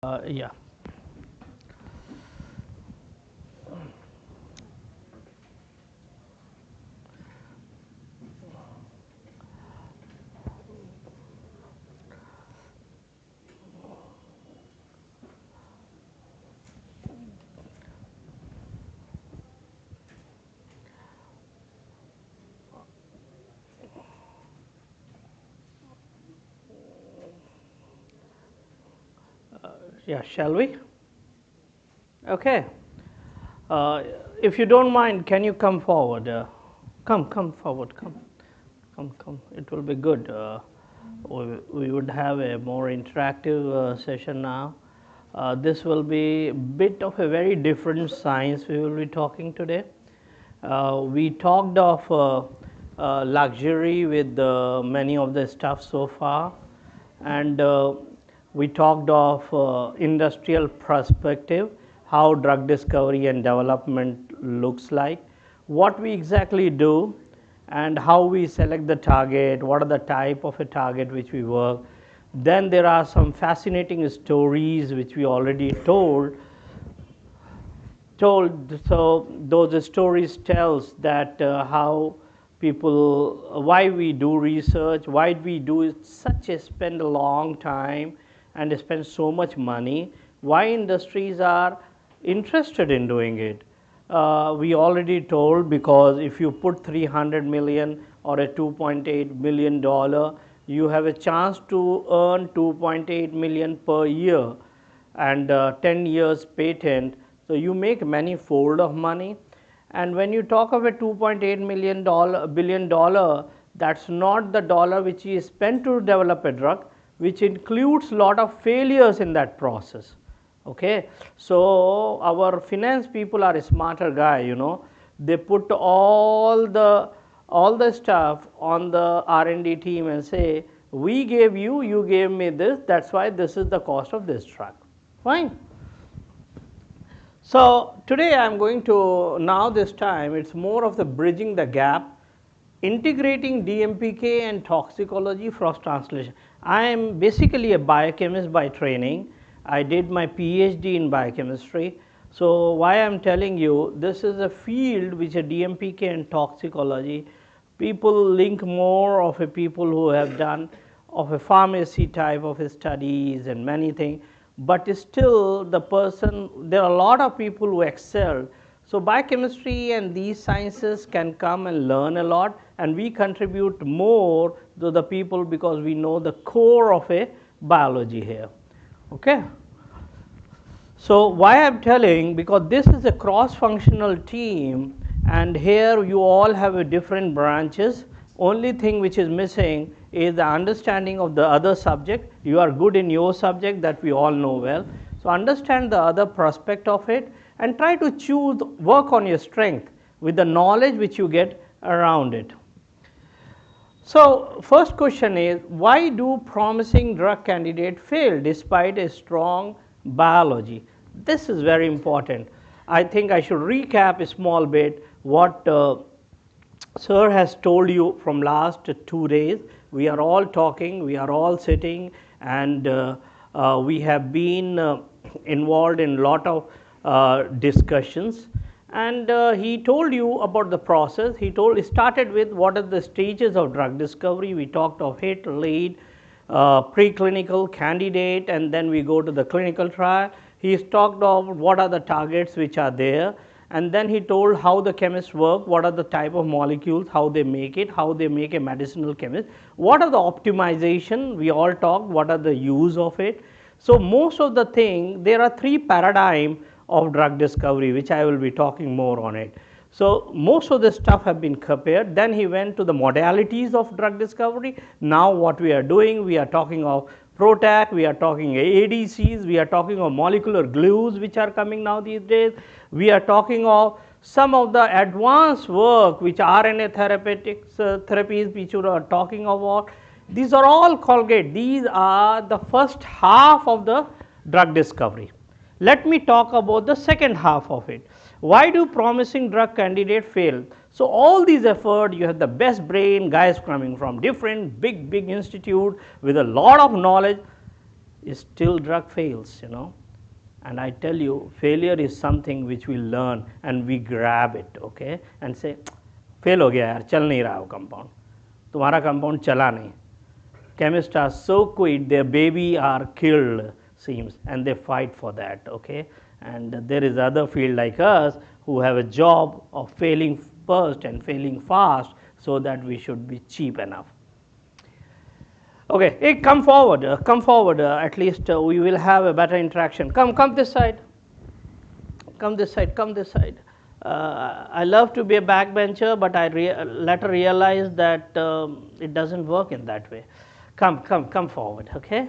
Yeah. Yeah, shall we? Okay. Uh, if you don't mind, can you come forward? Come forward, come. It will be good. We would have a more interactive session now. This will be a bit of a very different science we will be talking today. We talked of luxury with many of the stuff so far, and we talked of industrial perspective, how drug discovery and development looks like, what we exactly do, and how we select the target, what are the type of a target which we work. Then there are some fascinating stories which we already told. So those stories tells that how people, why we do research, why we do it such a spend a long time and spend so much money, why industries are interested in doing it. We already told, because if you put 300 million or a 2.8 million dollar, you have a chance to earn 2.8 million per year, and 10 years patent, so you make many fold of money. And when you talk of a 2.8 million billion dollar, that's not the dollar which is spent to develop a drug, which includes lot of failures in that process. Okay, so our finance people are a smarter guy, they put all the stuff on the R&D team and say, we gave you, you gave me this, that's why this is the cost of this drug. Fine. So today I am going to, now this time it's more of the bridging the gap, integrating DMPK and toxicology for translation. I am basically a biochemist by training. I did my PhD in biochemistry. So why I am telling you, this is a field which a DMPK and toxicology, people link more of a people who have done of a pharmacy type of studies and many things, but still the person, there are a lot of people who excel. So biochemistry and these sciences can come and learn a lot, and we contribute more to the people because we know the core of a biology here. Okay. So why I am telling, because this is a cross functional team, and here you all have a different branches. Only thing which is missing is the understanding of the other subject. You are good in your subject, that we all know well. So understand the other prospect of it and try to choose, work on your strength with the knowledge which you get around it. So first question is, why do promising drug candidates fail despite a strong biology? This is very important. I think I should recap a small bit what sir has told you from last 2 days. We are all talking, we are all sitting, and we have been involved in lot of discussions, and he told you about the process. He started with what are the stages of drug discovery. We talked of hit, lead, preclinical, candidate, and then we go to the clinical trial. He talked of what are the targets which are there, and then he told how the chemists work, what are the type of molecules, how they make it, how they make a medicinal chemist, what are the optimization, we all talked, what are the use of it. So most of the thing, there are 3 paradigm of drug discovery, which I will be talking more on it. So most of the stuff have been compared. Then he went to the modalities of drug discovery. Now what we are doing, we are talking of PROTAC, we are talking ADCs, we are talking of molecular glues which are coming now these days. We are talking of some of the advanced work which RNA therapeutics therapies which we are talking about. These are all Colgate. These are the first half of the drug discovery. Let me talk about the second half of it. Why do promising drug candidates fail? So all these efforts, you have the best brain guys coming from different big institute with a lot of knowledge. still drug fails, and I tell you, failure is something which we learn and we grab it, okay, and say, fail हो गया यार, चल नहीं रहा वो compound, तुम्हारा compound चला नहीं. Chemists are so quick, their baby are killed, seems, and they fight for that, okay. And there is other field like us who have a job of failing first and failing fast, so that we should be cheap enough. Okay, hey, come forward, at least we will have a better interaction. Come this side, come this side. I love to be a backbencher, but I later realized that it doesn't work in that way. Come forward, okay?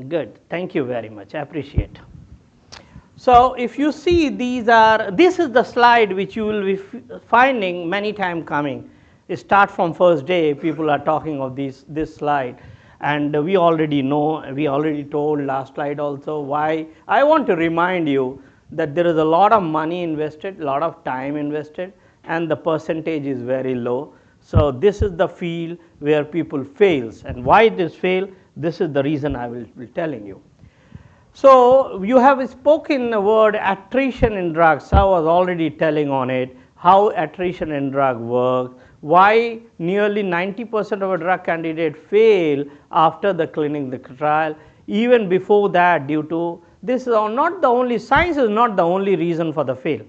Good, thank you very much, I appreciate. So if you see, this is the slide which you will be finding many times coming. Start from first day, people are talking of this slide, and we already know, we already told last slide also why. I want to remind you that there is a lot of money invested, a lot of time invested, and the percentage is very low. So this is the field where people fails, and why it is fail, this is the reason I will be telling you. So you have spoken the word attrition in drugs. I was already telling on it, how attrition in drug works, why nearly 90% of a drug candidate fail after the clinical trial. Even before that, due to this is not the only, science is not the only reason for the fail.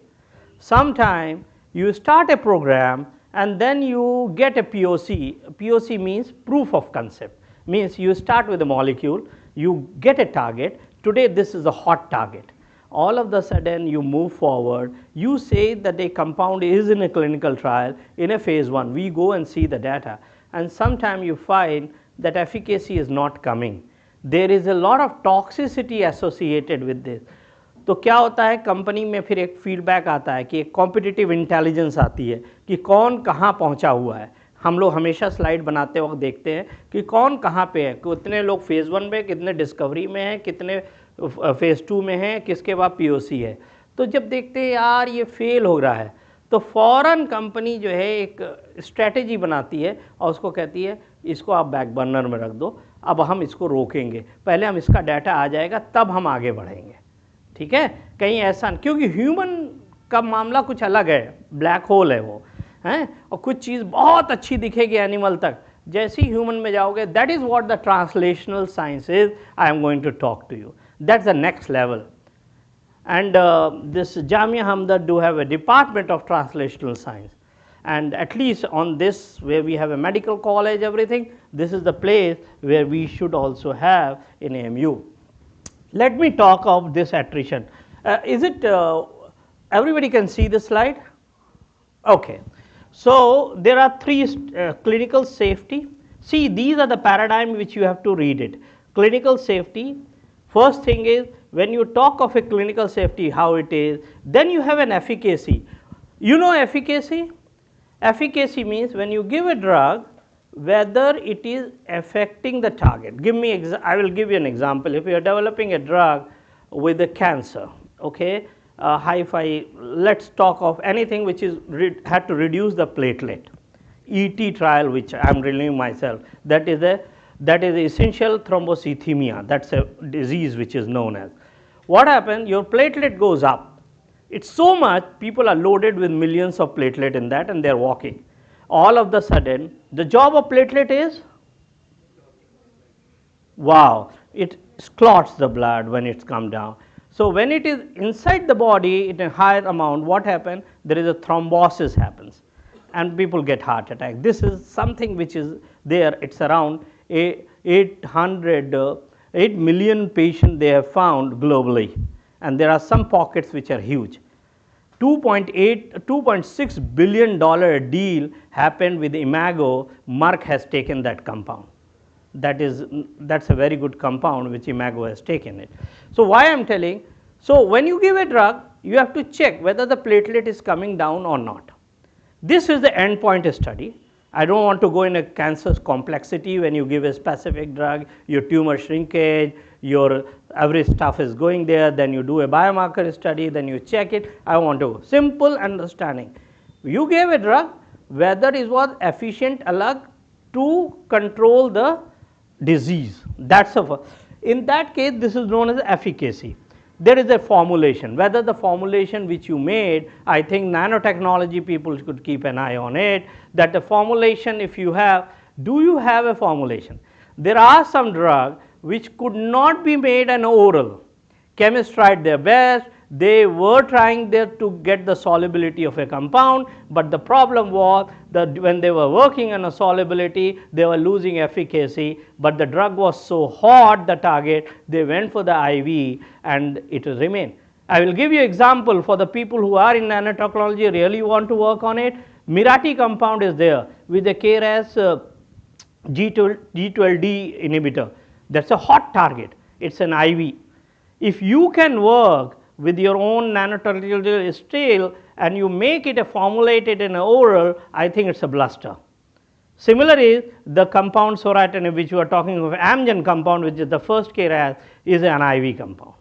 Sometime you start a program and then you get a POC. POC means proof of concept, means you start with a molecule, you get a target. Today this is a hot target. All of the sudden you move forward, you say that a compound is in a clinical trial in a phase 1, we go and see the data, and sometime you find that efficacy is not coming. There is a lot of toxicity associated with this. तो क्या होता है, company में फिर एक feedback आता है कि एक कॉम्पिटिटिव इंटेलिजेंस आती है कि कौन कहाँ पहुँचा हुआ है. हम लोग हमेशा स्लाइड बनाते वक्त देखते हैं कि कौन कहाँ पे है, कितने लोग फेज़ 1 में, कितने डिस्कवरी में हैं, कितने फेज़ 2 में हैं, किसके बाद पीओसी है. तो जब देखते हैं यार ये फेल हो रहा है, तो फ़ौरन कंपनी जो है एक स्ट्रेटेजी बनाती है और उसको कहती है इसको आप बैक बर्नर में रख दो, अब हम इसको रोकेंगे, पहले हम इसका डाटा आ जाएगा तब हम आगे बढ़ेंगे. ठीक है, कहीं ऐसा, क्योंकि ह्यूमन का मामला कुछ अलग है, ब्लैक होल है वो, हैं, और कुछ चीज़ बहुत अच्छी दिखेगी एनिमल तक, जैसे ही ह्यूमन में जाओगे. That is what the translational science is. I am going to talk to you. That's the next level. And this Jamia Hamdard do have a department of translational science, and at least on this where we have a medical college, everything, this is the place where we should also have in AMU. Let me talk of this attrition. Is it everybody can see the slide? Okay. So there are three clinical safety. See, these are the paradigm which you have to read it. Clinical safety. First thing is, when you talk of a clinical safety, how it is, then you have an efficacy. You know efficacy? Efficacy means when you give a drug, whether it is affecting the target. I will give you an example. If you are developing a drug with a cancer, okay, hi-fi, let's talk of anything which is had to reduce the platelet. ET trial, which I am renewing myself, that is essential thrombocythemia. That's a disease which is known as. What happens? Your platelet goes up. It's so much, people are loaded with millions of platelet in that and they're walking. All of the sudden, the job of platelet is, wow, it clots the blood when it's come down. So when it is inside the body in a higher amount, what happens? There is a thrombosis happens and people get heart attack. This is something which is there. It's around 8 million patients they have found globally, and there are some pockets which are huge. $2.6 billion deal happened with Imago. Merck has taken that compound. That's a very good compound which Imago has taken it. So why I am telling, so when you give a drug, you have to check whether the platelet is coming down or not. This is the endpoint study. I don't want to go in a cancer's complexity. When you give a specific drug, your tumor shrinkage, your every stuff is going there, then you do a biomarker study, then you check it. I want to simple understanding. You gave a drug, whether it was efficient alag to control the disease. That's a, in that case this is known as efficacy. There is a formulation, whether the formulation which you made, I think nanotechnology people could keep an eye on it, that the formulation if you have, do you have a formulation? There are some drugs which could not be made an oral. Chemists tried their best, they were trying there to get the solubility of a compound, but the problem was that when they were working on a solubility, they were losing efficacy, but the drug was so hot, the target, they went for the IV and it remained. I will give you example for the people who are in nanotechnology, really want to work on it. Mirati compound is there with the KRAS G12D inhibitor. That's a hot target, it's an IV. If you can work with your own nanotechnology still and you make it a formulated in an oral, I think it's a bluster. Similarly, the compound soratinib which you are talking of, Amgen compound which is the first KRAS, is an IV compound.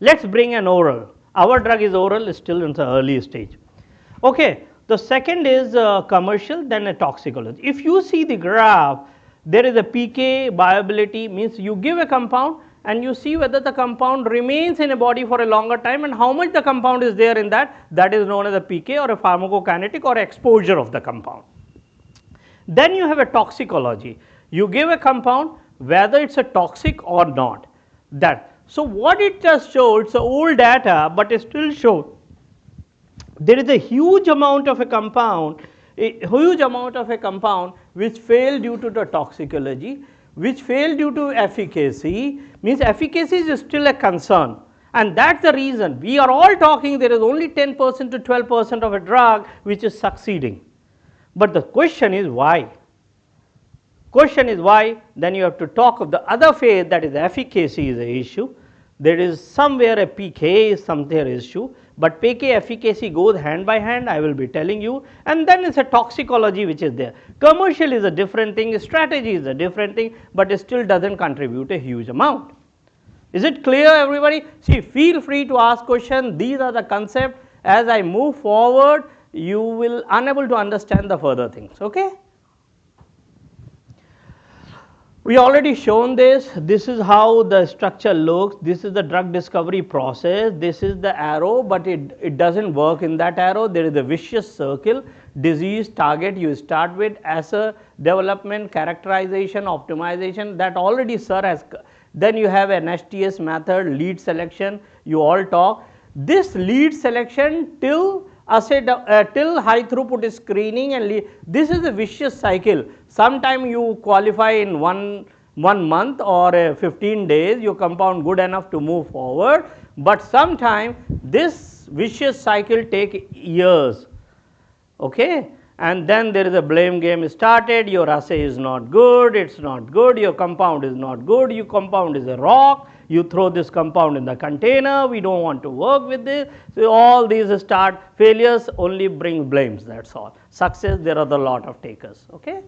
Let's bring an oral. Our drug is oral, is still in the early stage. Okay, the second is commercial, then a toxicology. If you see the graph, there is a PK viability, means you give a compound and you see whether the compound remains in a body for a longer time and how much the compound is there in that, that is known as a PK or a pharmacokinetic or exposure of the compound. Then you have a toxicology. You give a compound whether it's a toxic or not. That. So what it does show, it's old data, but it still shows there is a huge amount of a compound, which failed due to the toxicology, which failed due to efficacy, means efficacy is still a concern, and that's the reason we are all talking there is only 10% to 12% of a drug which is succeeding. But the question is why? Question is why, then you have to talk of the other phase, that is efficacy is the issue. There is somewhere a PK is somewhere issue, but PK efficacy goes hand by hand, I will be telling you, and then it's a toxicology which is there. Commercial is a different thing, strategy is a different thing, but it still doesn't contribute a huge amount. Is it clear everybody? See, feel free to ask questions, these are the concepts. As I move forward, you will unable to understand the further things, okay? We already shown this. This is how the structure looks. This is the drug discovery process. This is the arrow, but it doesn't work in that arrow. There is a vicious circle. Disease, target you start with, assay, development, characterization, optimization, that already sir has. Then you have an STS method, lead selection, you all talk. This lead selection till assay, till high throughput screening and lead, this is a vicious cycle. Sometime you qualify in one month or 15 days, your compound good enough to move forward, but sometime this vicious cycle take years, okay? And then there is a blame game started, your assay is not good, it's not good, your compound is not good, your compound is a rock, you throw this compound in the container, we don't want to work with this. So all these start, failures only bring blames, that's all. Success, there are a lot of takers, okay?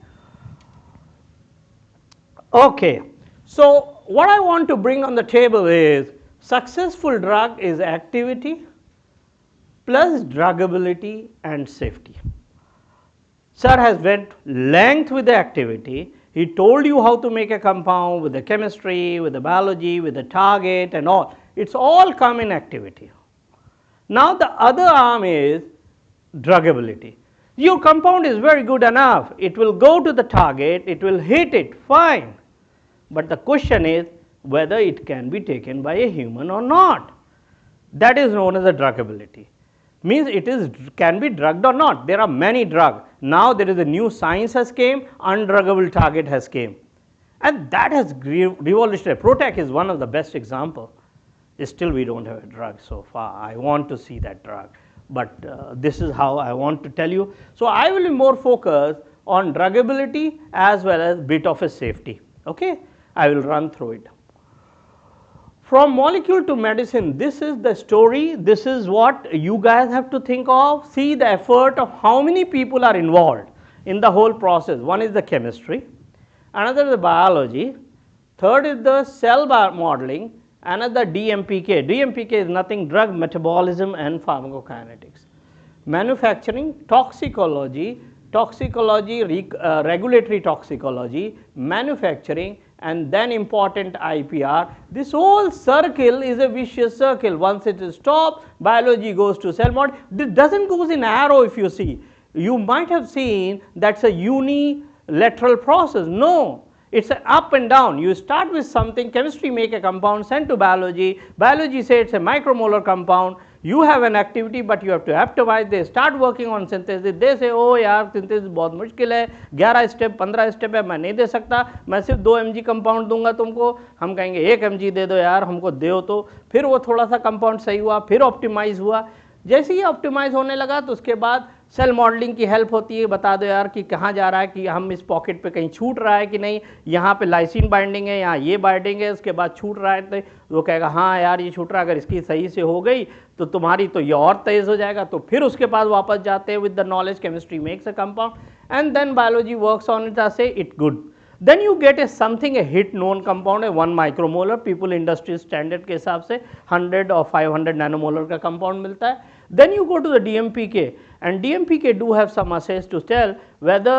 Okay, so what I want to bring on the table is successful drug is activity plus druggability and safety. Sir has went length with the activity. He told you how to make a compound with the chemistry, with the biology, with the target and all. It's all come in activity. Now the other arm is druggability. Your compound is very good enough. It will go to the target, it will hit it, fine. But the question is whether it can be taken by a human or not. That is known as a druggability. Means it is can be drugged or not. There are many drugs. Now there is a new science has came, undruggable target has came, and that has revolutionized. Protec is one of the best example. Still we don't have a drug so far. I want to see that drug, but this is how I want to tell you. So I will be more focused on druggability as well as bit of a safety. Okay, I will run through it. From molecule to medicine, this is the story, this is what you guys have to think of. See the effort of how many people are involved in the whole process. One is the chemistry, another is the biology, third is the cell modeling, another DMPK. DMPK is nothing, drug metabolism and pharmacokinetics. Manufacturing, toxicology, toxicology, regulatory toxicology, manufacturing, and then important IPR. This whole circle is a vicious circle. Once it is stopped, biology goes to cell mod. This doesn't go in arrow. If you see, you might have seen that's a unilateral process. No, it's an up and down. You start with something, chemistry make a compound, send to biology, biology say it's a micromolar compound, you have an activity but you have to optimize, they start working on synthesis, they say oh यार synthesis बहुत मुश्किल है, 11 step 15 step है, मैं नहीं दे सकता, मैं सिर्फ 2 mg कंपाउंड दूंगा तुमको, हम कहेंगे 1 mg दे दो यार, हमको दो तो फिर वो थोड़ा सा कंपाउंड सही हुआ, फिर ऑप्टिमाइज हुआ, जैसे ही ऑप्टिमाइज होने लगा तो उसके बाद सेल मॉडलिंग की हेल्प होती है, बता दो यार कि कहाँ जा रहा है, कि हम इस पॉकेट पे कहीं छूट रहा है कि नहीं, यहाँ पे लाइसिन बाइंडिंग है, यहाँ ये बाइंडिंग है, उसके बाद छूट रहा है तो वो कहेगा हाँ यार ये छूट रहा है, अगर इसकी सही से हो गई तो तुम्हारी तो ये और तेज हो जाएगा, तो फिर उसके पास वापस जाते हैं with the knowledge chemistry makes a compound and then biology works on it say it good. Then you get a something a hit known compound है 1 micromolar, people industry standard के हिसाब से 100 और 500 nanomolar का compound मिलता है. Then you go to the DMPK and DMPK do have some assays to tell whether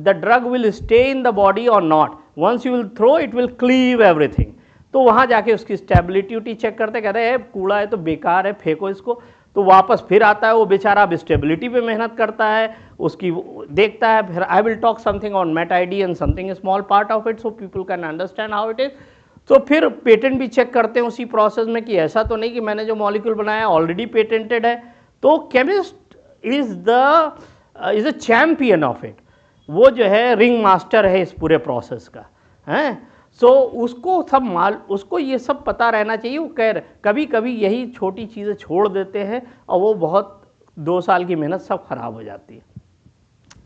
the drug will stay in the body or not. Once you will throw it will cleave everything. तो वहाँ जाके उसकी stability check करते, कहते हैं कूड़ा है तो बेकार है फेंको इसको, तो वापस फिर आता है वो बेचारा, अब स्टेबिलिटी पे मेहनत करता है, उसकी देखता है, फिर I will talk something on Met I D and something small part of it so people can understand how it is. तो फिर पेटेंट भी चेक करते हैं उसी प्रोसेस में कि ऐसा तो नहीं कि मैंने जो मॉलिक्यूल बनाया ऑलरेडी पेटेंटेड है. तो chemist is a champion of it, वो जो है रिंग मास्टर है इस पूरे प्रोसेस का है. सो उसको ये सब पता रहना चाहिए. वो कभी कभी यही छोटी चीज़ें छोड़ देते हैं और वो बहुत 2 साल की मेहनत सब खराब हो जाती है.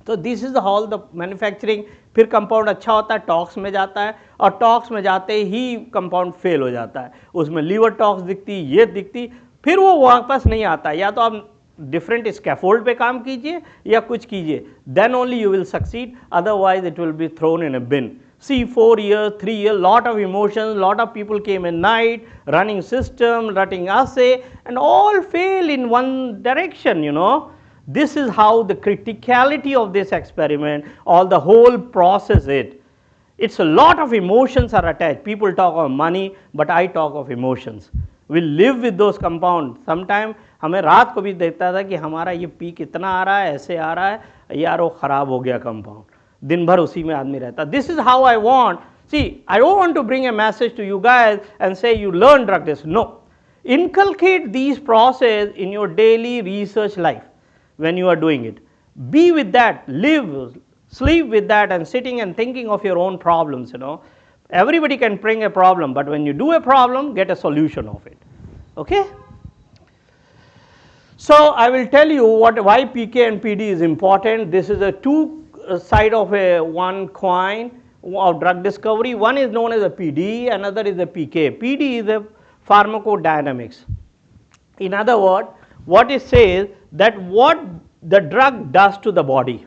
तो this is all the manufacturing. फिर कंपाउंड अच्छा होता है, टॉक्स में जाता है और टॉक्स में जाते ही कंपाउंड फेल हो जाता है, उसमें लीवर टॉक्स दिखती, ये दिखती, फिर वो वापस नहीं आता. या तो आप डिफरेंट स्कैफोल्ड पे काम कीजिए या कुछ कीजिए, then only you will succeed, otherwise it will be thrown in a bin. See, 4 years, 3 years, lot of emotions, lot of people came at night, running system, running assay, and all fail in one direction, you know. This is how the criticality of this experiment, all the whole process it's a lot of emotions are attached. People talk of money, but I talk of emotions. We live with those compounds. Sometime हमें रात को भी देखता था कि हमारा ये peak इतना आ रहा है, ऐसे आ रहा है, यार वो ख़राब हो गया कंपाउंड, दिन भर उसी में आदमी रहता. This is how I want, see I don't want to bring a message to you guys and say you learn drug this. No, inculcate these process in your daily research life when you are doing it. Be with that, live, sleep with that, and sitting and thinking of your own problems, you know. Everybody can bring a problem, but when you do a problem, get a solution of it. Okay? So I will tell you why PK and PD is important. This is a two side of a one coin of drug discovery. One is known as a PD, another is a PK. PD is a pharmacodynamics. In other words, what it says that what the drug does to the body.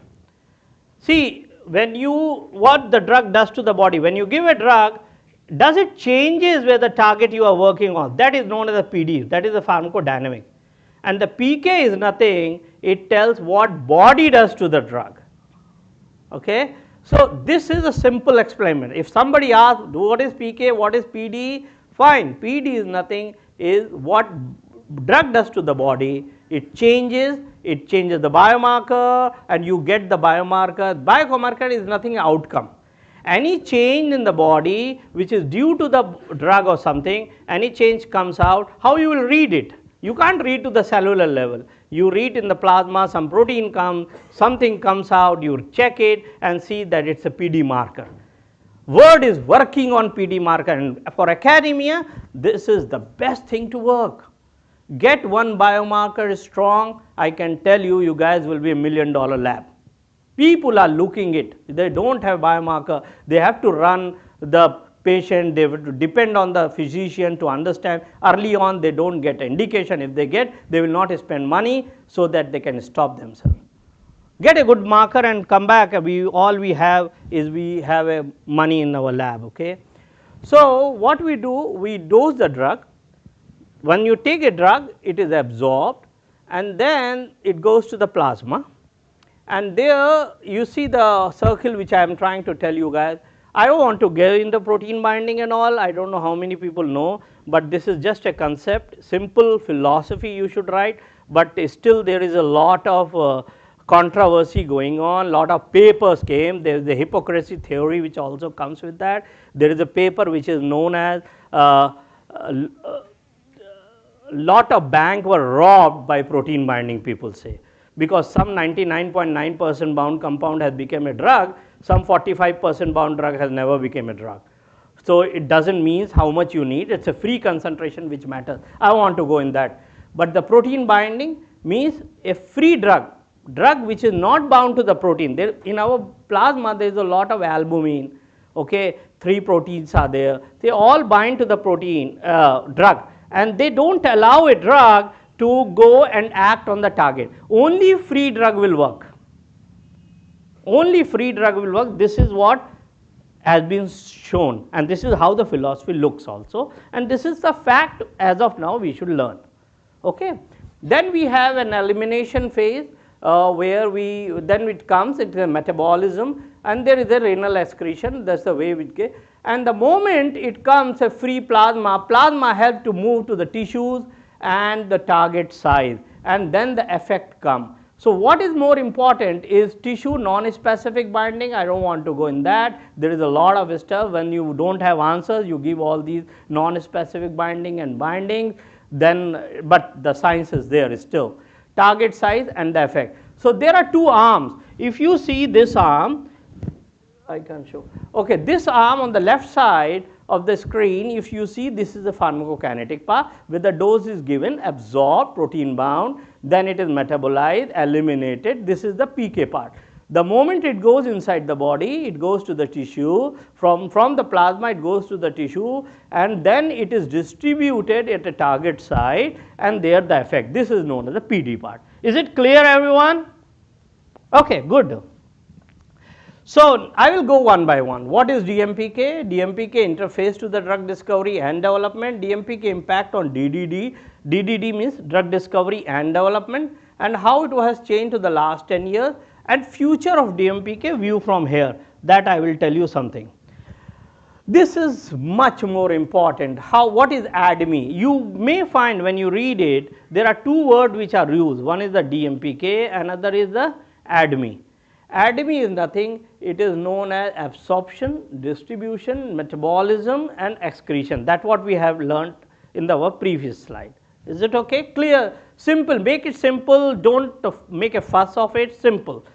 See, what the drug does to the body, when you give a drug, does it changes where the target you are working on? That is known as a PD, that is a pharmacodynamic. And the PK is nothing, it tells what body does to the drug. Okay? So this is a simple experiment. If somebody asks what is PK, what is PD, fine, PD is nothing, is what drug does to the body. It changes the biomarker and you get the biomarker. Biomarker is nothing outcome. Any change in the body which is due to the drug or something, any change comes out, how you will read it? You can't read to the cellular level. You read in the plasma, some protein comes, something comes out, you check it and see that it's a PD marker. Word is working on PD marker, and for academia, this is the best thing to work. Get one biomarker strong, I can tell you, you guys will be $1 million lab. People are looking it, they don't have biomarker, they have to run the patient, they have to depend on the physician to understand. Early on they don't get indication, if they get, they will not spend money so that they can stop themselves. Get a good marker and come back, all we have is we have a money in our lab, okay. So what we do, we dose the drug. When you take a drug, it is absorbed and then it goes to the plasma, and there you see the circle which I am trying to tell you guys. I don't want to get into protein binding and all, I don't know how many people know, but this is just a concept, simple philosophy you should write, but still there is a lot of controversy going on, lot of papers came, there is the hypocrisy theory which also comes with that, there is a paper which is known as lot of banks were robbed by protein binding, people say, because some 99.9% bound compound has become a drug, some 45% bound drug has never become a drug. So it doesn't mean how much you need, it's a free concentration which matters. I want to go in that, but the protein binding means a free drug which is not bound to the protein. There in our plasma there is a lot of albumin, okay, 3 proteins are there, they all bind to the protein drug, and they don't allow a drug to go and act on the target. Only free drug will work. Only free drug will work. This is what has been shown, and this is how the philosophy looks also, and this is the fact as of now we should learn. Okay. Then we have an elimination phase where then it comes into the metabolism, and there is a renal excretion, that's the way we get. And the moment it comes a free plasma helps to move to the tissues and the target size, and then the effect come. So what is more important is tissue non-specific binding. I don't want to go in that. There is a lot of stuff. When you don't have answers, you give all these non-specific binding and binding, then but the science is there still. Target size and the effect. So there are 2 arms. If you see this arm, I can show. Okay, this arm on the left side of the screen, if you see, this is the pharmacokinetic part where the dose is given, absorbed, protein bound, then it is metabolized, eliminated. This is the PK part. The moment it goes inside the body, it goes to the tissue, from the plasma it goes to the tissue, and then it is distributed at a target site, and there the effect. This is known as the PD part. Is it clear, everyone? Okay, good. So I will go one by one. What is DMPK? DMPK interface to the drug discovery and development. DMPK impact on DDD. DDD means drug discovery and development, and how it has changed to the last 10 years, and future of DMPK view from here, that I will tell you something. This is much more important. What is ADME? You may find when you read it, there are 2 words which are used. One is the DMPK, another is the ADME. ADME is nothing, it is known as absorption, distribution, metabolism and excretion. That's what we have learnt in our previous slide. Is it okay? Clear? Simple. Make it simple, don't make a fuss of it, simple.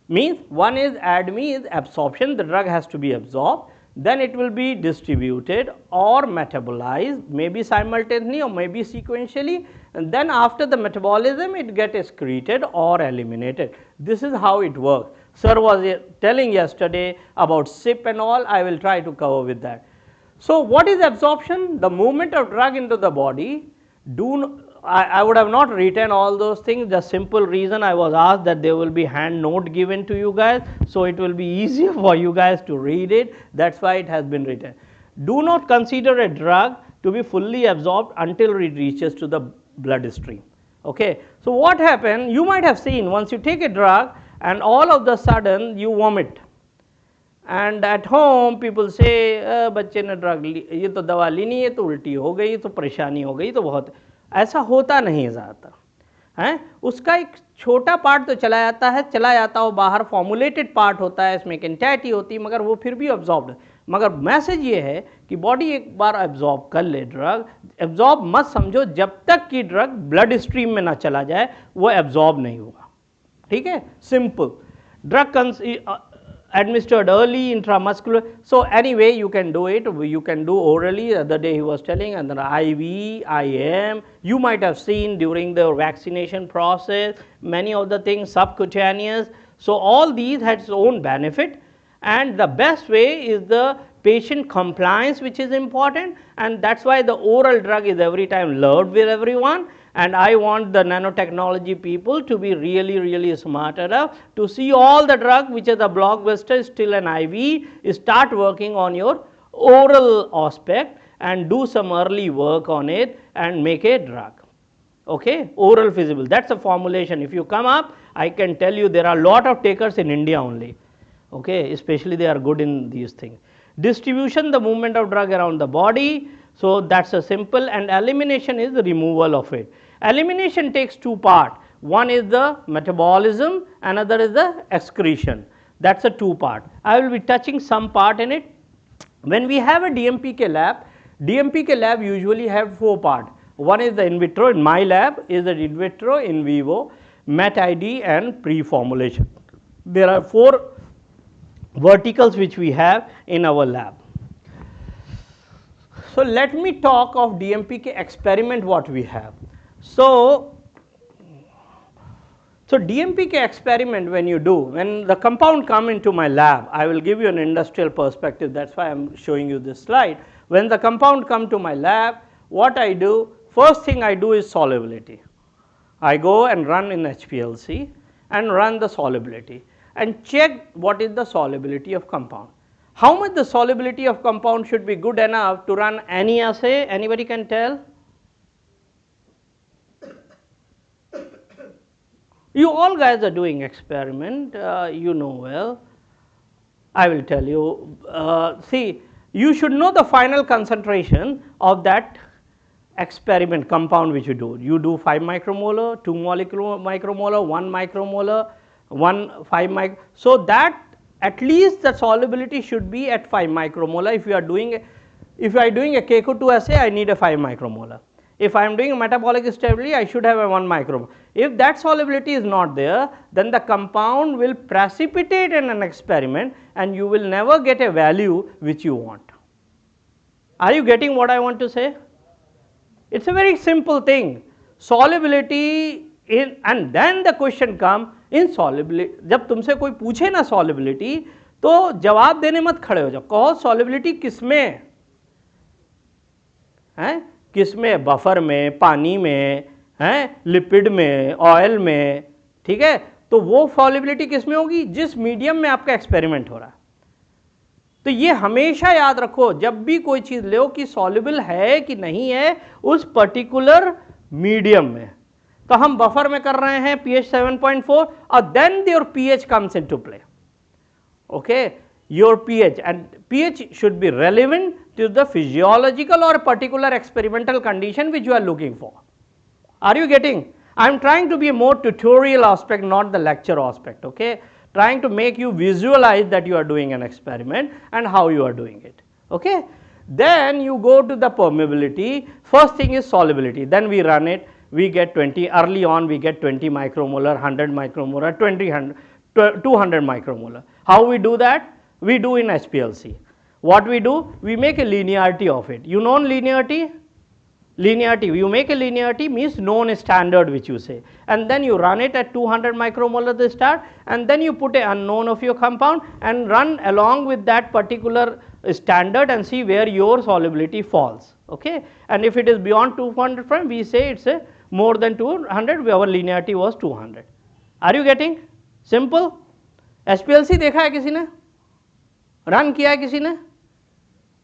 Means one is ADME is absorption, the drug has to be absorbed, then it will be distributed or metabolized, maybe simultaneously or maybe sequentially, and then after the metabolism it gets excreted or eliminated. This is how it works. Sir was telling yesterday about SIP and all, I will try to cover with that. So what is absorption? The movement of drug into the body. I would have not written all those things, the simple reason I was asked that there will be hand note given to you guys, so it will be easier for you guys to read it, that's why it has been written. Do not consider a drug to be fully absorbed until it reaches to the bloodstream. Okay. So what happened, you might have seen once you take a drug and all of the sudden you vomit, and at home people say बच्चे ने drug ली, ये तो दवा लेनी है तो उल्टी हो गई तो परेशानी हो गई तो बहुत, ऐसा होता नहीं ज़्यादातर है, उसका एक छोटा पार्ट तो चला जाता हो बाहर, फॉर्मुलेटेड पार्ट होता है, इसमें कैंटाइटी होती है, मगर वो फिर भी अब्जॉर्ब्ड। मगर मैसेज ये है कि बॉडी एक बार एब्जॉर्ब कर ले ड्रग, एब्जॉर्ब मत समझो जब तक कि ड्रग ब्लड स्ट्रीम में ना चला जाए वो एब्जॉर्ब नहीं होगा, ठीक है, simple. Drug administered early intramuscular, so anyway you can do it, you can do orally, the other day he was telling, and then IV, IM, you might have seen during the vaccination process, many of the things subcutaneous, so all these had its own benefit, and the best way is the patient compliance, which is important, and that's why the oral drug is every time loved with everyone. And I want the nanotechnology people to be really smart enough to see all the drug which is a blockbuster still an IV, start working on your oral aspect and do some early work on it and make a drug. Okay, oral feasible, that's a formulation. If you come up, I can tell you there are a lot of takers in India only. Okay, especially they are good in these things. Distribution, the movement of drug around the body, so that's a simple, and elimination is the removal of it. Elimination takes two parts, one is the metabolism, another is the excretion. That's a two part. I will be touching some part in it. When we have a DMPK lab usually have four parts. One is the in vitro, in my lab is the in vitro, in vivo, met ID and pre-formulation. There are four verticals which we have in our lab. So let me talk of DMPK experiment what we have. So DMPK experiment when you do, when the compound come into my lab, I will give you an industrial perspective, that's why I am showing you this slide. When the compound come to my lab, what I do, first thing I do is solubility. I go and run in HPLC and run the solubility and check what is the solubility of compound. How much the solubility of compound should be good enough to run any assay, anybody can tell? You all guys are doing experiment, you know well. I will tell you, see, you should know the final concentration of that experiment compound which you do. You do 5 micromolar, 2 molecular micromolar, 1 micromolar, 5 mic. So that at least the solubility should be at 5 micromolar. If you are doing a K02 assay, I need a 5 micromolar. If I am doing a metabolic stability, I should have a 1 micromolar. If that solubility is not there, then the compound will precipitate in an experiment and you will never get a value which you want. Are you getting what I want to say? It's a very simple thing. Solubility in, and then the question come in solubility. जब तुमसे कोई पूछे ना solubility, तो जवाब देने मत खड़े हो जाओ, कहो solubility किसमें है, किसमें, बफर में, पानी में है, लिपिड में, ऑयल में, ठीक है, तो वो सॉल्युबिलिटी किसमें होगी, जिस मीडियम में आपका एक्सपेरिमेंट हो रहा है. तो ये हमेशा याद रखो जब भी कोई चीज लो कि सॉल्युबल है कि नहीं है उस पर्टिकुलर मीडियम में. तो हम बफर में कर रहे हैं pH 7.4 और then your pH comes into play. Okay, your pH, and pH should be relevant to the physiological or particular experimental condition which you are looking for. Are you getting? I am trying to be a more tutorial aspect, not the lecture aspect, okay, trying to make you visualize that you are doing an experiment and how you are doing it, okay. Then you go to the permeability. First thing is solubility, then we run it, we get 20, early on we get 20 micromolar, 100 micromolar, 200 micromolar. How we do that? We do in HPLC. What we do? We make a linearity of it. You know linearity? Linearity, you make a linearity means known standard which you say, and then you run it at 200 micromolar the start, and then you put a unknown of your compound and run along with that particular standard and see where your solubility falls, okay. And if it is beyond 200 frame, we say it's a more than 200, our linearity was 200. Are you getting? Simple. HPLC देखा है किसी ने, run किया है किसी ने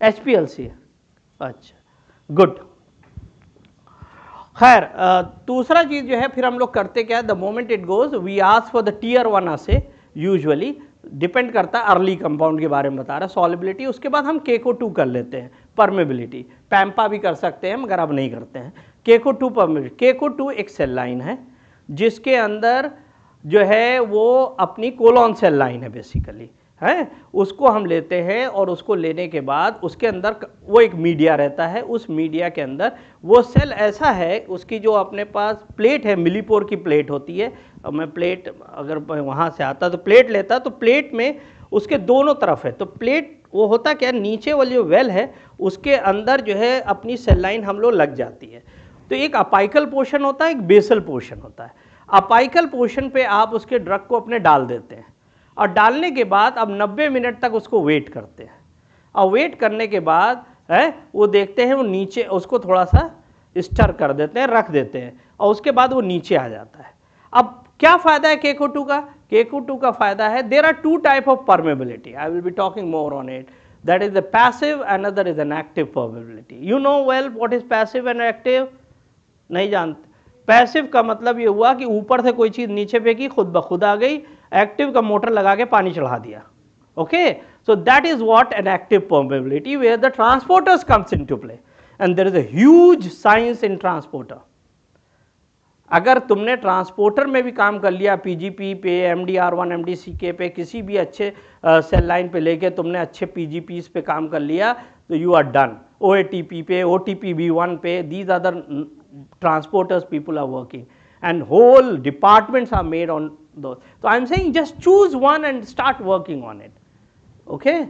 HPLC? अच्छा, good. खैर, दूसरा चीज जो है फिर हम लोग करते क्या है, the moment it goes we ask for the tier 1 assay, usually depend करता है अर्ली कंपाउंड के बारे में बता रहा है, सॉलिबिलिटी. उसके बाद हम K02 कर लेते हैं, परमेबिलिटी, पैम्पा भी कर सकते हैं मगर अब नहीं करते हैं. K02 परमेबिलिटी, K02 एक सेल लाइन है जिसके अंदर जो है वो अपनी कोलोन सेल लाइन है बेसिकली, है, उसको हम लेते हैं और उसको लेने के बाद उसके अंदर वो एक मीडिया रहता है, उस मीडिया के अंदर वो सेल ऐसा है, उसकी जो अपने पास प्लेट है, मिलीपोर की प्लेट होती है. अब मैं प्लेट अगर वहाँ से आता तो प्लेट लेता, तो प्लेट में उसके दोनों तरफ है, तो प्लेट वो होता क्या, नीचे वाली जो वेल है उसके अंदर जो है अपनी सेल लाइन हम लोग लग जाती है. तो एक अपाइकल पोर्शन होता है, एक बेसल पोर्शन होता है. अपाइकल पोर्शन पे आप उसके ड्रग को अपने डाल देते हैं और डालने के बाद अब 90 मिनट तक उसको वेट करते हैं, और वेट करने के बाद है वो देखते हैं वो नीचे, उसको थोड़ा सा स्टर कर देते हैं, रख देते हैं, और उसके बाद वो नीचे आ जाता है. अब क्या फ़ायदा है K02 का? K02 का फ़ायदा है, there are two type of permeability, I will be talking more on it. That is the passive, another is an active permeability. You know well what is passive and active? नहीं जानते. Passive का मतलब ये हुआ कि ऊपर से कोई चीज नीचे फेंकी, खुद ब खुद आ गई। एक्टिव का मोटर लगा के पानी चढ़ा दिया। Okay, so that is what an active permeability, where the transporters comes into play, and there is a huge science in transporter. अगर तुमने ट्रांसपोर्टर में भी काम कर लिया, पीजीपी पे, MDR1 MDCK पे, किसी भी अच्छे सेल लाइन पे लेके तुमने अच्छे पीजीपीस पे काम कर लिया, तो यू आर डन। OATP पे, OTPB1 पे, these are the transporters people are working, and whole departments are made on those. So I am saying just choose one and start working on it. Okay.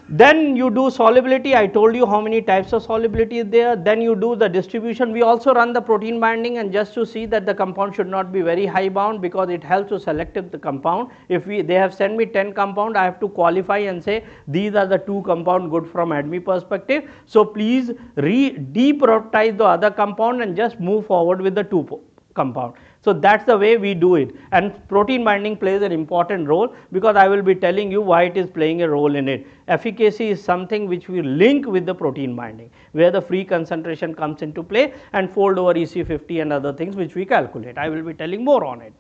Then you do solubility. I told you how many types of solubility is there. Then you do the distribution. We also run the protein binding, and just to see that the compound should not be very high bound, because it helps to select the compound. If they have sent me 10 compound, I have to qualify and say these are the 2 compound good from ADME perspective. So please deprioritize the other compound and just move forward with the 2 compound. So that's the way we do it, and protein binding plays an important role, because I will be telling you why it is playing a role in it. Efficacy is something which we link with the protein binding, where the free concentration comes into play, and fold over EC50 and other things which we calculate. I will be telling more on it.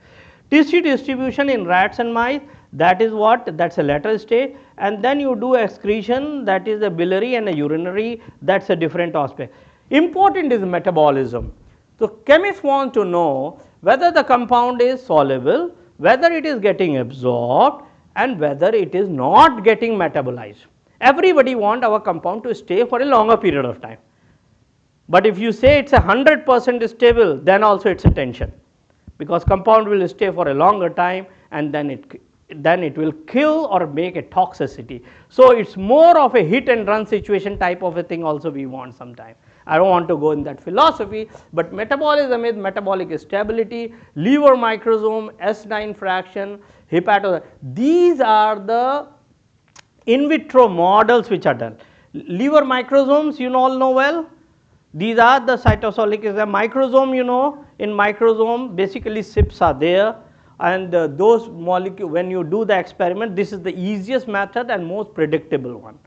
Tissue distribution in rats and mice, that is what, that's a lateral stage, and then you do excretion, that is a biliary and a urinary, that's a different aspect. Important is metabolism. So chemists want to know whether the compound is soluble, whether it is getting absorbed, and whether it is not getting metabolized. Everybody wants our compound to stay for a longer period of time. But if you say it's 100% stable, then also it's a tension, because compound will stay for a longer time, and then it will kill or make a toxicity. So it's more of a hit and run situation type of a thing also we want sometime. I don't want to go in that philosophy, but metabolism is metabolic stability, liver microsome, S9 fraction, hepatocyte. These are the in vitro models which are done. Liver microsomes, you all know well. These are the cytosolic is a microsome, you know. In microsome, basically CIPs are there, and those molecules, when you do the experiment, this is the easiest method and most predictable one.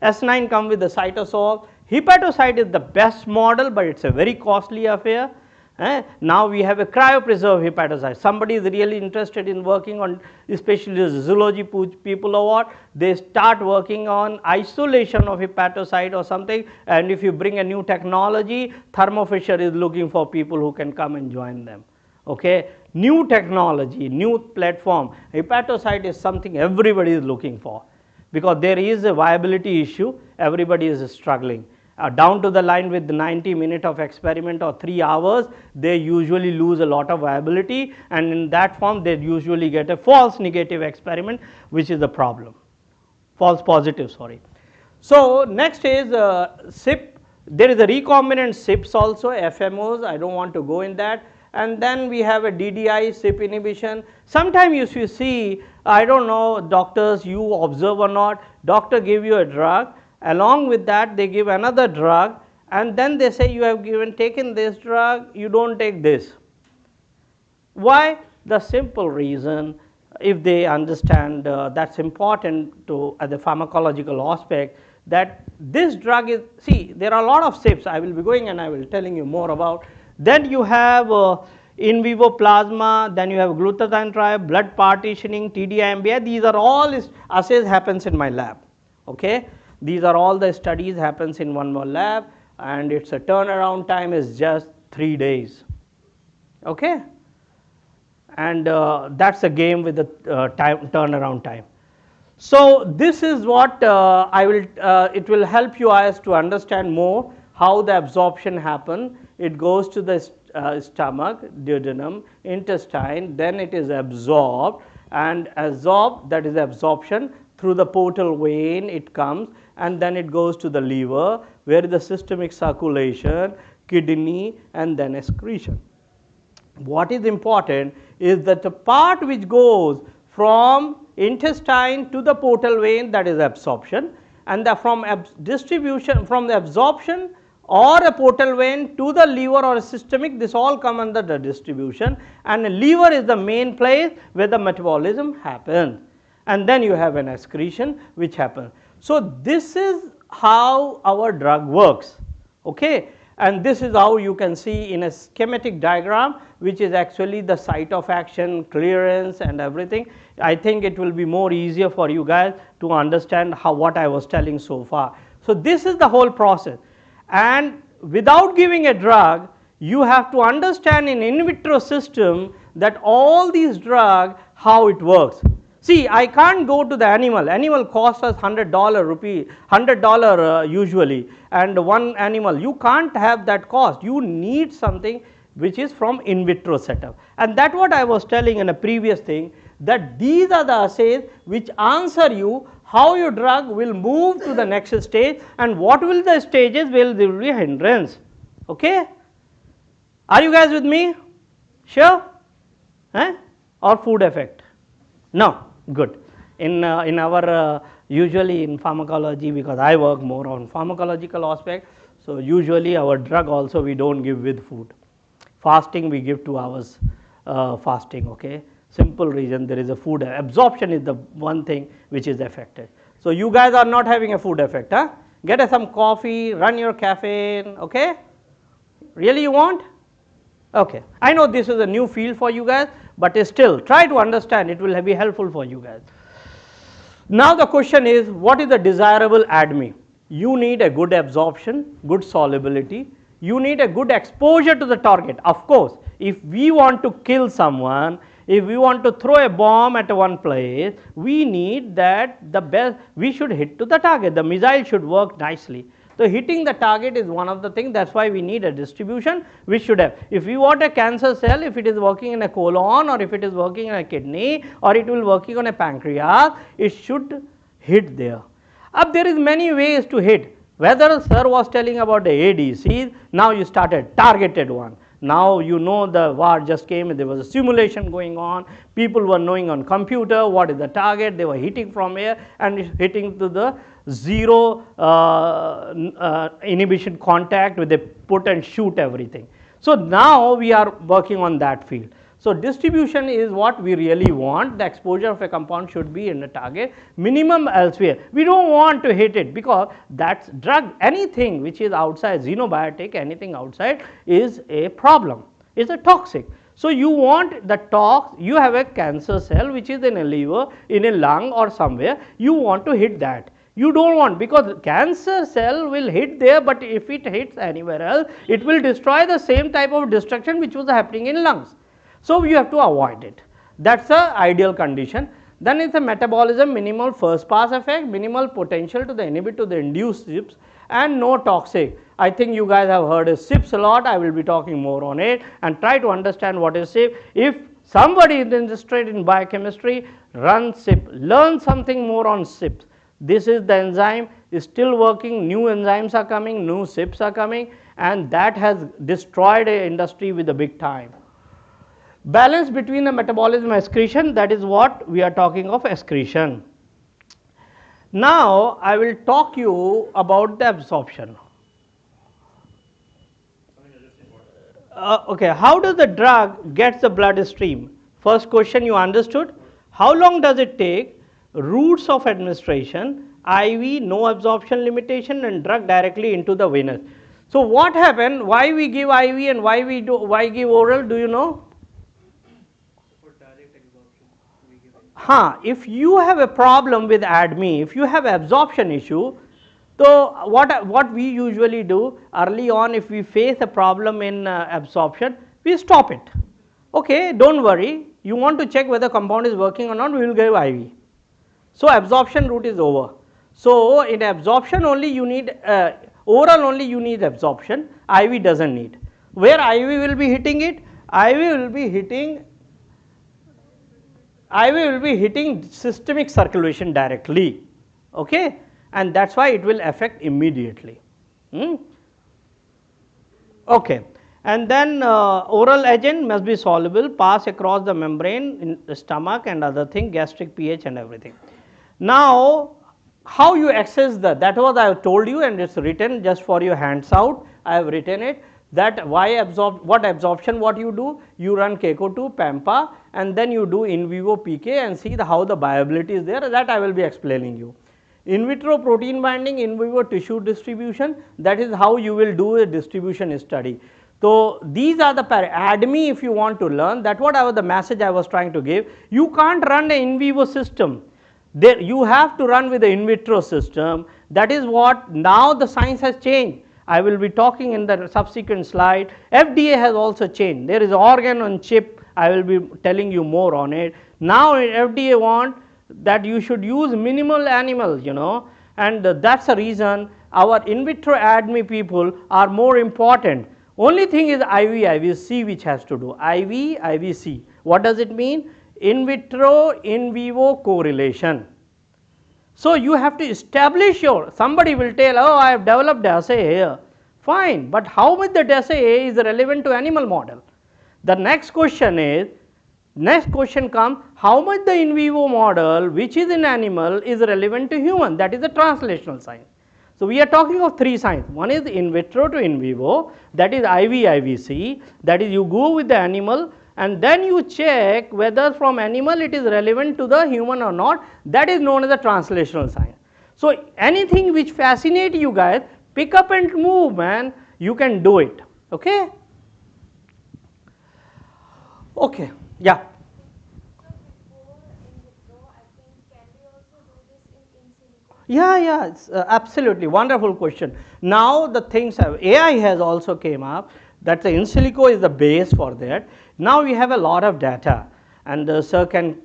S9 come with the cytosol. Hepatocyte is the best model, but it's a very costly affair. Now we have a cryopreserved hepatocyte. Somebody is really interested in working on, especially the zoology people or what, they start working on isolation of hepatocyte or something, and if you bring a new technology, Thermo Fisher is looking for people who can come and join them. Okay, new technology, new platform. Hepatocyte is something everybody is looking for, because there is a viability issue, everybody is struggling. Down to the line with 90 minutes of experiment or 3 hours, they usually lose a lot of viability, and in that form they usually get a false negative experiment, which is the problem, false positive, sorry. So next is CYP. There is a recombinant CYPs also, FMOs, I don't want to go in that. And then we have a DDI CYP inhibition. Sometimes if you see, I don't know doctors, you observe or not, doctor give you a drug, along with that they give another drug, and then they say you have taken this drug, you don't take this. Why? The simple reason, if they understand that's important to the pharmacological aspect, that this drug is, see there are a lot of CYPs, I will be going and I will telling you more about. Then you have in vivo plasma, then you have glutathione tribe, blood partitioning, TDI-MBI, these are all assays happens in my lab. Okay, these are all the studies happens in one more lab, and its a turnaround time is just 3 days. Okay, and that's a game with the turnaround time. So this is what it will help you as to understand more how the absorption happen. It goes to the stomach, duodenum, intestine, then it is absorbed, and absorbed, that is absorption, through the portal vein it comes, and then it goes to the liver, where the systemic circulation, kidney, and then excretion. What is important is that the part which goes from intestine to the portal vein, that is absorption, and from distribution, from the absorption or a portal vein to the liver or systemic, this all come under the distribution, and the liver is the main place where the metabolism happens, and then you have an excretion which happens. So this is how our drug works. Okay, and this is how you can see in a schematic diagram, which is actually the site of action, clearance and everything. I think it will be more easier for you guys to understand how what I was telling so far. So this is the whole process, and without giving a drug, you have to understand in vitro system that all these drugs, how it works. See, I can't go to the animal costs us $100 usually, and one animal, you can't have that cost. You need something which is from in vitro setup, and that's what I was telling in a previous thing, that these are the assays which answer you how your drug will move to the next stage and what will the stages will there will be hindrance. Okay, are you guys with me? Sure? Or food effect? No. Good. In our usually in pharmacology, because I work more on pharmacological aspect, so usually our drug also we don't give with food. Fasting we give 2 hours fasting. Okay, simple reason, there is a food absorption is the one thing which is affected. So you guys are not having a food effect, huh? Get some coffee, run your caffeine. Okay, really you want? Okay, I know this is a new field for you guys, but still try to understand, it will be helpful for you guys. Now the question is, what is the desirable ADME? You need a good absorption, good solubility, you need a good exposure to the target. Of course, if we want to kill someone, if we want to throw a bomb at one place, we need that the best, we should hit to the target, the missile should work nicely. So hitting the target is one of the things, that's why we need a distribution which should have. If we want a cancer cell, if it is working in a colon or if it is working in a kidney or it will working on a pancreas, it should hit there. There is many ways to hit. Whether sir was telling about the ADCs, now you started targeted one. Now you know the war just came, there was a simulation going on, people were knowing on computer what is the target, they were hitting from here and hitting to the zero inhibition contact with a put and shoot everything. So now we are working on that field. So distribution is what we really want, the exposure of a compound should be in the target, minimum elsewhere. We don't want to hit it because that's drug, anything which is outside, xenobiotic, anything outside is a problem, is a toxic. So you want the tox, you have a cancer cell which is in a liver, in a lung or somewhere, you want to hit that. You don't want, because cancer cell will hit there, but if it hits anywhere else, it will destroy the same type of destruction which was happening in lungs. So you have to avoid it. That's the ideal condition. Then it's a metabolism, minimal first pass effect, minimal potential to the inhibit to the induced CYPs, and no toxic. I think you guys have heard of CYPs a lot. I will be talking more on it and try to understand what is CYP. If somebody is interested in biochemistry, run CYP, learn something more on CYPs. This is the enzyme, is still working, new enzymes are coming, new CYPs are coming, and that has destroyed an industry with a big time. Balance between the metabolism and excretion, that is what we are talking of, excretion. Now I will talk you about the absorption. Okay, how does the drug get the bloodstream? First question you understood. How long does it take? Routes of administration, IV, no absorption limitation, and drug directly into the venous. So what happened? Why we give IV and why give oral? Do you know? If you have a problem with ADME, if you have absorption issue, so what we usually do early on, if we face a problem in absorption, we stop it. Okay, don't worry, you want to check whether compound is working or not, we will give IV. So absorption route is over. So in absorption only you need oral only you need absorption, IV doesn't need. Where IV will be hitting it? IV will be hitting systemic circulation directly, okay, and that's why it will affect immediately. Okay, and then oral agent must be soluble, pass across the membrane in the stomach and other thing, gastric pH and everything. Now how you access that was I have told you, and it's written just for your hands out, I have written it, that what absorption what you do, you run Keiko2, PAMPA, and then you do in vivo PK and see how the viability is there, that I will be explaining you. In vitro protein binding, in vivo tissue distribution, that is how you will do a distribution study. So these are the ADME if you want to learn, that what the message I was trying to give. You can't run an in vivo system. There you have to run with the in vitro system. That is what now the science has changed. I will be talking in the subsequent slide. FDA has also changed. There is organ on chip. I will be telling you more on it. Now FDA want that you should use minimal animals, and that's the reason our in vitro ADME people are more important. Only thing is IV, IVC which has to do. IV, IVC. What does it mean? In vitro, in vivo correlation. So you have to establish somebody will tell, oh, I have developed assay here. Fine, but how much the assay is relevant to animal model? The next question comes, how much the in vivo model which is in animal is relevant to human? That is the translational science. So we are talking of three science. One is in vitro to in vivo, that is IV, IVC, that is you go with the animal and then you check whether from animal it is relevant to the human or not. That is known as the translational science. So anything which fascinates you guys, pick up and move, man. You can do it. Okay? Okay. Yeah. Yeah, it's absolutely wonderful question. Now the things have, AI has also came up, that the in silico is the base for that. Now we have a lot of data, and sir can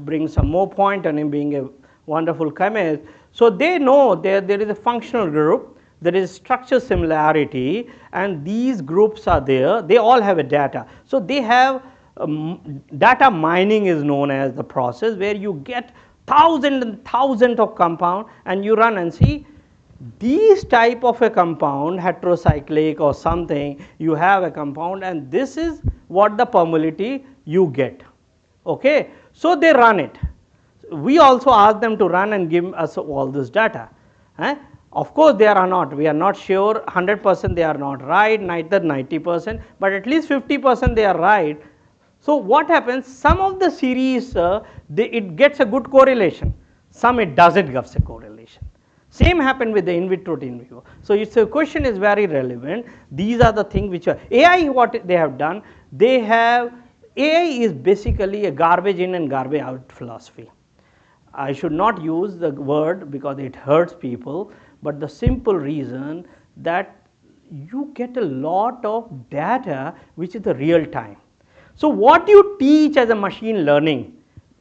bring some more point on him being a wonderful chemist. So they know there is a functional group, there is structure similarity, and these groups are there. They all have a data. So they have data mining is known as the process where you get thousands and thousands of compound and you run and see these type of a compound, heterocyclic or something, you have a compound and this is what the permeability you get. Okay, so they run it. We also ask them to run and give us all this data. Of course we are not sure 100% they are not right, neither 90%, but at least 50% they are right. So what happens, some of the series it gets a good correlation, some it doesn't get a correlation. Same happened with the in vitro to in vivo. So it's a question is very relevant. These are the things which are AI, what they have done, AI is basically a garbage in and garbage out philosophy. I should not use the word because it hurts people, but the simple reason that you get a lot of data which is the real time. So what you teach as a machine learning,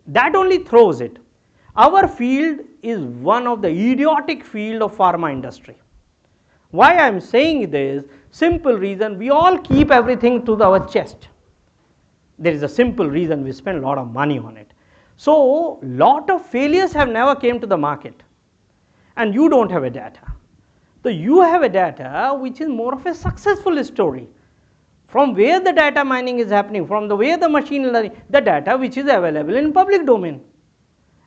that only throws it. Our field is one of the idiotic field of pharma industry. Why I am saying this? Simple reason, we all keep everything to our chest. There is a simple reason we spend a lot of money on it. So lot of failures have never came to the market and you don't have a data. So you have a data which is more of a successful story. From where the data mining is happening, from the way the machine learning, the data which is available in public domain.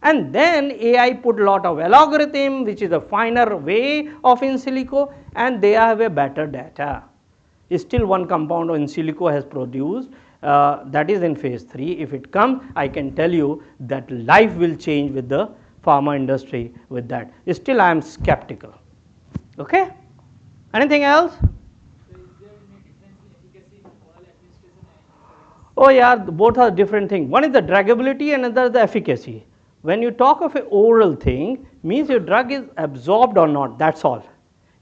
And then AI put a lot of algorithm which is a finer way of in silico and they have a better data. Still one compound in silico has produced, that is in phase 3. If it comes, I can tell you that life will change with the pharma industry with that. Still I am skeptical. Okay? Anything else? Oh yeah, both are different things. One is the druggability and another is the efficacy. When you talk of an oral thing, means your drug is absorbed or not, that's all.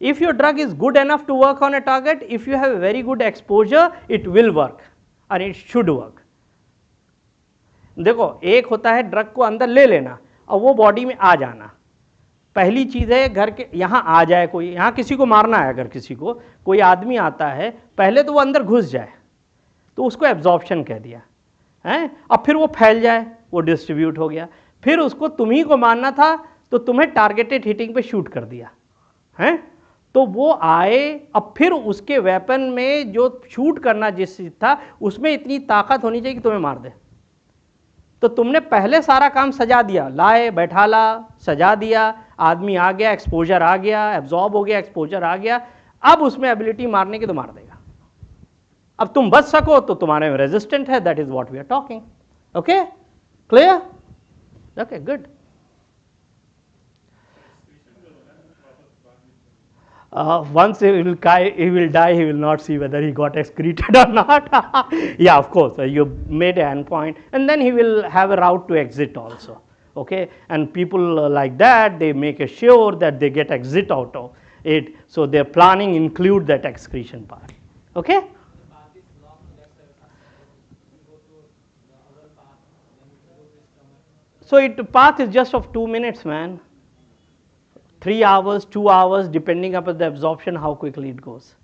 If your drug is good enough to work on a target, if you have a very good exposure, it will work and it should work. देखो एक होता है drug को अंदर ले लेना और वो बॉडी में आ जाना. पहली चीज़ है घर के यहाँ आ जाए कोई, यहाँ किसी को मारना है, अगर किसी को कोई आदमी आता है पहले तो वो अंदर घुस जाए तो उसको एब्जॉर्प्शन कह दिया है, अब फिर वो फैल जाए, वो डिस्ट्रीब्यूट हो गया, फिर उसको तुम्ही को मारना था तो तुम्हें टारगेटेड हिटिंग पे शूट कर दिया है, तो वो आए, अब फिर उसके वेपन में जो शूट करना जिस चीज था उसमें इतनी ताकत होनी चाहिए कि तुम्हें मार दे. तो तुमने पहले सारा काम सजा दिया, लाए बैठाला सजा दिया, आदमी आ गया, एक्सपोजर आ गया, एब्जॉर्ब हो गया, एक्सपोजर आ गया, अब उसमें एबिलिटी मारने की तो मार देगा. अब तुम बच सको तो तुम्हारे में रेजिस्टेंट है, that is what we are talking. Okay, clear? Okay, good. Once he will die, he will not see whether he got excreted or not. Yeah, of course, you made an endpoint, and then he will have a route to exit also. Okay, and people like that, they make sure that they get exit out of it. So their planning include that excretion part. Okay. So it path is just of 2 minutes, man. 3 hours, 2 hours, depending upon the absorption, how quickly it goes.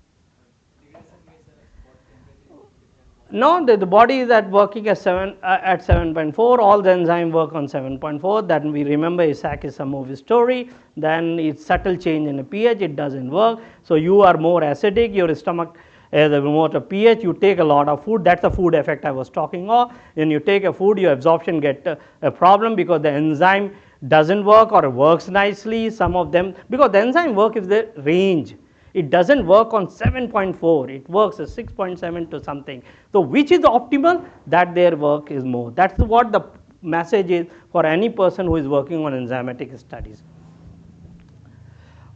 No, the body is at working at 7.4. All the enzyme work on 7.4. Then we remember Isaac is a movie story. Then it's subtle change in the pH. It doesn't work. So you are more acidic. Your stomach has a more pH. You take a lot of food. That's the food effect I was talking of. When you take a food, your absorption get a problem because the enzyme doesn't work or works nicely. Some of them, because the enzyme work is the range. It doesn't work on 7.4, it works at 6.7 to something. So which is optimal? That their work is more. That's what the message is for any person who is working on enzymatic studies.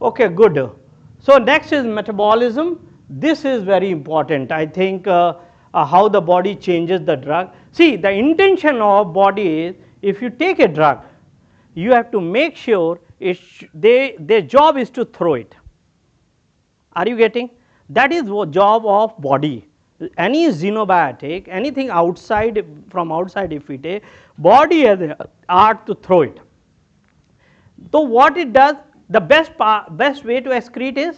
Okay, good. So next is metabolism. This is very important. I think how the body changes the drug. See, the intention of body is, if you take a drug, you have to make sure their job is to throw it. Are you getting? That is the job of body. Any xenobiotic, anything outside, from outside if we take, body has the art to throw it. So what it does, the best way to excrete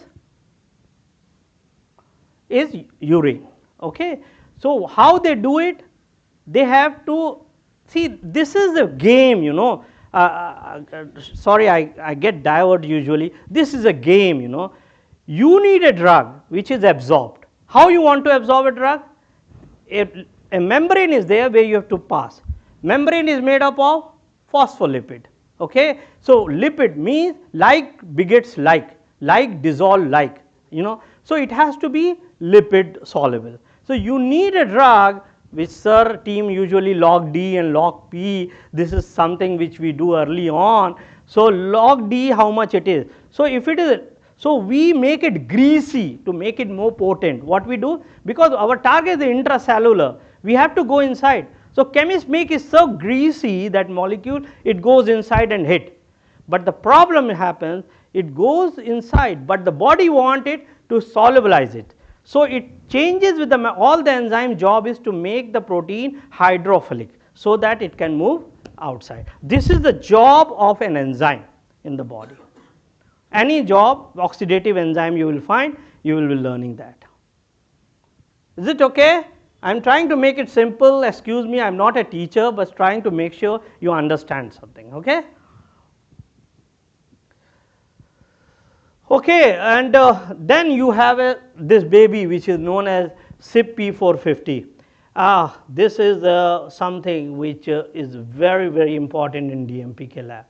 is urine. Okay. So how they do it? They have to see, this is a game, you know. Sorry, I get diverted usually. This is a game, you know. You need a drug which is absorbed. How you want to absorb a drug? A membrane is there where you have to pass. Membrane is made up of phospholipid. Okay, so lipid means like begets like dissolve like, you know. So it has to be lipid soluble. So you need a drug which sir team usually log D and log P. This is something which we do early on. So log D, how much it is? So if it is, so we make it greasy to make it more potent. What we do, because our target is intracellular, we have to go inside. So chemists make it so greasy, that molecule, it goes inside and hit. But the problem happens, it goes inside, but the body wants it to solubilize it. So it changes with all the enzyme job is to make the protein hydrophilic so that it can move outside. This is the job of an enzyme in the body. Any job, oxidative enzyme you will find, you will be learning that. Is it okay? I am trying to make it simple, excuse me, I am not a teacher, but trying to make sure you understand something, okay? Okay, and then you have this baby which is known as CYP450. This is something which is very, very important in DMPK lab.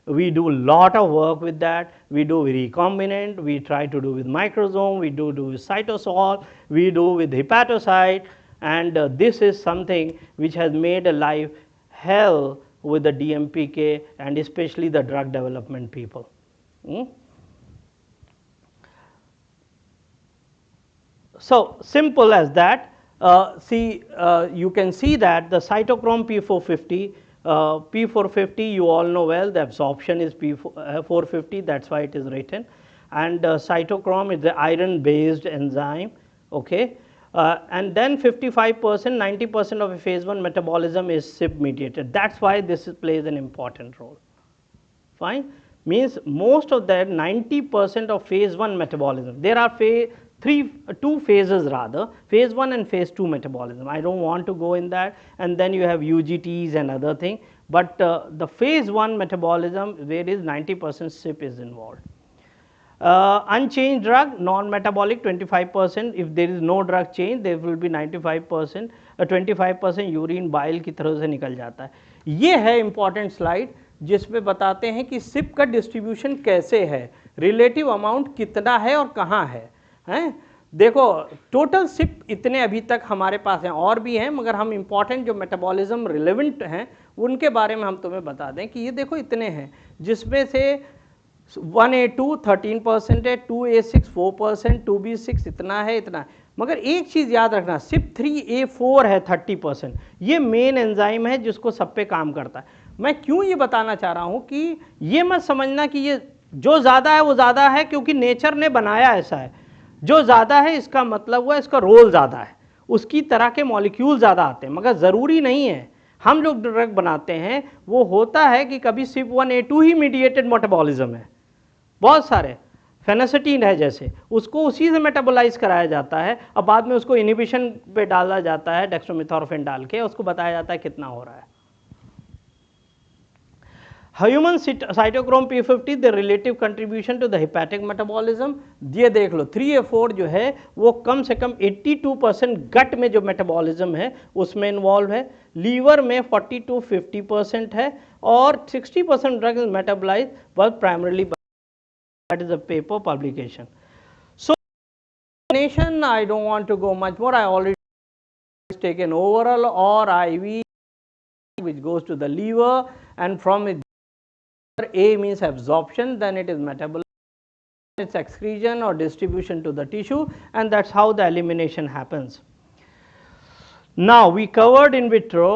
We do a lot of work with that. We do with recombinant, we try to do with microsome, we do with cytosol, we do with hepatocyte, and this is something which has made a life hell with the DMPK and especially the drug development people. So simple as that. You can see that the cytochrome P450, P450 you all know well, the absorption is P450, that's why it is written, and cytochrome is the iron based enzyme, okay, and then 55%, 90% of a phase 1 metabolism is CYP mediated, that's why this plays an important role. Fine, means most of that 90% of phase 1 metabolism, there are two phases rather, phase 1 and phase 2 metabolism. I don't want to go in that, and then you have UGTs and other thing, but the phase 1 metabolism where is 90% CYP is involved. Unchanged drug, non-metabolic 25%, if there is no drug change there will be 95%, 25% urine bile की तरह से निकल जाता है. ये है important slide जिसमें बताते हैं कि CYP का डिस्ट्रीब्यूशन कैसे है, रिलेटिव अमाउंट कितना है और कहाँ है. हैं, देखो टोटल CYP इतने अभी तक हमारे पास हैं, और भी हैं, मगर हम इम्पॉर्टेंट जो मेटाबॉलिज्म रिलेवेंट हैं उनके बारे में हम तुम्हें बता दें कि ये देखो इतने हैं, जिसमें से 1A2 13% है, 2A6 4%, 2B6 इतना है इतना है। मगर एक चीज़ याद रखना, सिर्फ 3A4 है 30%। ये मेन एंजाइम है जिसको सब पे काम करता है। मैं क्यों ये बताना चाह रहा हूँ कि ये मत समझना कि ये जो ज़्यादा है वो ज़्यादा है क्योंकि नेचर ने बनाया ऐसा है। जो ज़्यादा है इसका मतलब हुआ इसका रोल ज़्यादा है, उसकी तरह के मॉलिक्यूल ज़्यादा आते हैं, मगर ज़रूरी नहीं है। हम लोग ड्रग बनाते हैं वो होता है कि कभी सिर्फ 1A2 ही मीडिएटेड मेटाबॉलिज्म है, बहुत सारे फेनेसिटीन है जैसे, उसको उसी से मेटाबोलाइज कराया जाता है, अब बाद में उसको इनिबिशन पे डाला जाता है, डेक्स्ट्रोमेथोर्फिन डाल के उसको बताया जाता है कितना हो रहा है। Human cytochrome P50 the relative contribution to the hepatic metabolism, ये देख लो 3A4 जो है वो कम से कम 82% गट में जो मेटाबॉलिज्म है उसमें इन्वॉल्व है, लीवर में 40 to 50% है, और 60% drug is metabolize but primarily, that is a paper publication. So I don't want to go much more, I already taken oral or IV which goes to the liver, and from it A means absorption, then it is metabolism, its excretion or distribution to the tissue, and that's how the elimination happens. Now we covered in vitro,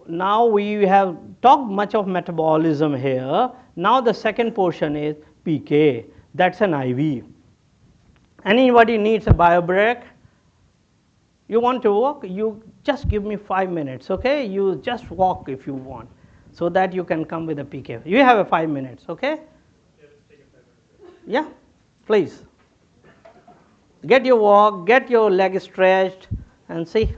now we have talked much of metabolism here. Now the second portion is PK, that's an IV. Anybody needs a bio break? You want to walk? You just give me 5 minutes, okay? You just walk if you want, so that you can come with a PK. You have a 5 minutes, okay? Yeah, please. Get your walk, get your leg stretched, and see.